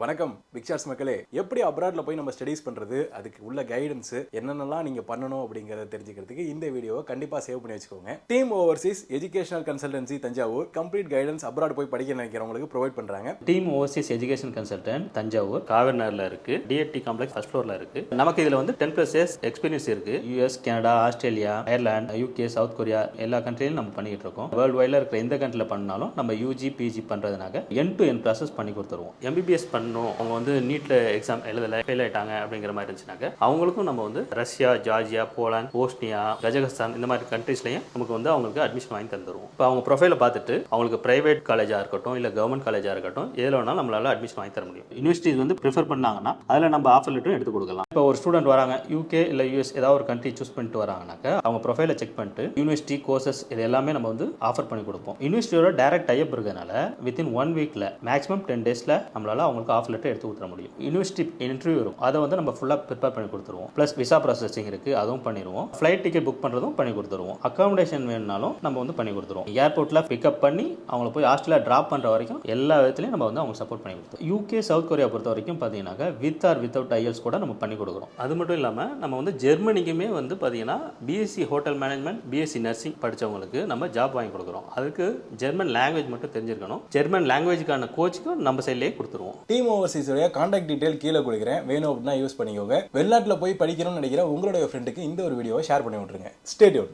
வணக்கம் பிக்சார்ஸ் மக்களே. எப்படி அப்ராட்ல போய் நம்ம ஸ்டடீஸ் பண்றது, அதுக்கு உள்ள கைடன்ஸ் என்னென்னலாம் நீங்க பண்ணணும் அப்படிங்கறத தெரிஞ்சுக்கிறதுக்கு இந்த வீடியோவை கண்டிப்பா சேவ் பண்ணி வச்சுக்கோங்க. Team Overseas educational consultancy Thanjavur complete guidance abroad போய் படிக்க நினைக்கிறவங்களுக்கு ப்ரொவைட் பண்றாங்க. Team Overseas education consultant Thanjavur Kaveri நகர்ல இருக்கு. டிஎட்டி காம்ப்ளெக்ஸ் ஃபர்ஸ்ட் ஃப்ளோர்ல இருக்கு. நமக்கு இதுல வந்து 10+ இயர்ஸ் எக்ஸ்பீரியன்ஸ் இருக்கு. US, Canada, Australia, Ireland, UK, south Korea எல்லா கண்ட்ரியிலும் நம்ம பண்ணிட்டு இருக்கோம். வேர்ல்டு வைட்ல இருக்கிற எந்த கண்ட்ரில பண்ணாலும் நம்ம யூஜி பிஜி பண்றதுனால எண்ட் டு எண்ட் ப்ராசஸ் பண்ணி கொடுத்துருவோம். எம்பிபிஎஸ் பண்ணணும், அவங்க வந்து நீட்ல எக்ஸாம் எழுதல ஃபெயில் ஆயிட்டாங்க அப்படிங்கிற மாதிரி இருந்துச்சுனாக்க அவங்களுக்கும் நம்ம வந்து Russia, Georgia, Poland, Bosnia, Kazakhstan இந்த மாதிரி கண்ட்ரீஸ்லயும் நமக்கு வந்து அவங்களுக்கு அட்மிஷன் வாங்கி தந்துருவோம். இப்போ அவங்க ப்ரொஃபைலை பார்த்துட்டு அவங்களுக்கு பிரைவேட் காலேஜா இருக்கட்டும் இல்ல கவர்மெண்ட் காலேஜா இருக்கட்டும் எதுல வேணாலும் நம்மளால அட்மிஷன் வாங்கி தர முடியும். யூனிவர்சிட்டிஸ் வந்து ப்ரிஃபர் பண்ணாங்கன்னா அதில் நம்ம ஆஃபர் லெட்டரும் எடுத்து கொடுக்கலாம். இப்போ ஒரு ஸ்டூடெண்ட் வராங்க, யூகே இல்ல யூஎஸ் ஏதாவது ஒரு கண்ட்ரி சூஸ் பண்ணிட்டு வராங்கனாக்க அவங்க ப்ரொஃபைலை செக் பண்ணிட்டு யூனிவர்சிட்டி கோர்சஸ் இது எல்லாமே நம்ம வந்து ஆஃபர் பண்ணி கொடுப்போம். யூனிவர்சிட்டியோட டைரக்ட் டைப் இருக்கிறதுனால வித்தின் 1 வீக்ல மேக்ஸிமம் 10 டேஸ்ல நம்மளால அவங்களுக்கு ஆஃபர் லெட்டர் எடுத்து கொடுத்துட முடியும். யூனிவர்சிட்டி இன்டர்வியூ வரும், அதை வந்து நம்ம ஃபுல்லாக ப்ரிப்பேர் பண்ணி கொடுத்துருவோம். ப்ளஸ் விசா ப்ராசஸிங் இருக்கு, அதுவும் பண்ணிடுவோம். ஃப்ளைட் டிக்கெட் புக் பண்ணுறதும் பண்ணி கொடுத்துருவோம். அக்காமடேஷன் வேணும்னாலும் நம்ம வந்து பண்ணி கொடுத்துருவோம். ஏர்போர்ட்டில் பிக்கப் பண்ணி அவங்களை போய் ஹாஸ்டலில் ட்ராப் பண்ணுற வரைக்கும் எல்லா விதத்துலையும் நம்ம வந்து அவங்க சப்போர்ட் பண்ணி கொடுத்தோம். யூகே, சவுத் கொரியா பொறுத்த வரைக்கும் பார்த்தீங்கன்னா வித் ஆர் வித்தவுட் ஐஎல்ஸ் கூட நம்ம பண்ணி கொடுக்குறோம். அது மட்டும் இல்லாமல் நம்ம வந்து ஜெர்மனிக்குமே வந்து பார்த்தீங்கன்னா BSc hotel management, BSc nursing படித்தவங்களுக்கு நம்ம ஜாப் வாங்கி கொடுக்குறோம். அதுக்கு ஜெர்மன் லாங்குவேஜ் மட்டும் தெரிஞ்சிருக்கணும். ஜெர்மன் லாங்குவேஜுக்கான கோச்சுக்கும் நம்ம சைட்லேயே கொடுத்துருவோம். டீம் ஓவர்சீஸ் கான்டாக்ட் டீடைல் கீழே கொடுக்குறேன், வேணும் அப்படின்னா யூஸ் பண்ணிக்கோங்க. வெளிநாட்டில் போய் படிக்கணும்னு நினைக்கிற உங்களுடைய ஃப்ரெண்டுக்கு இந்த ஒரு வீடியோவை ஷேர் பண்ணி விட்டுருங்க. Stay tune.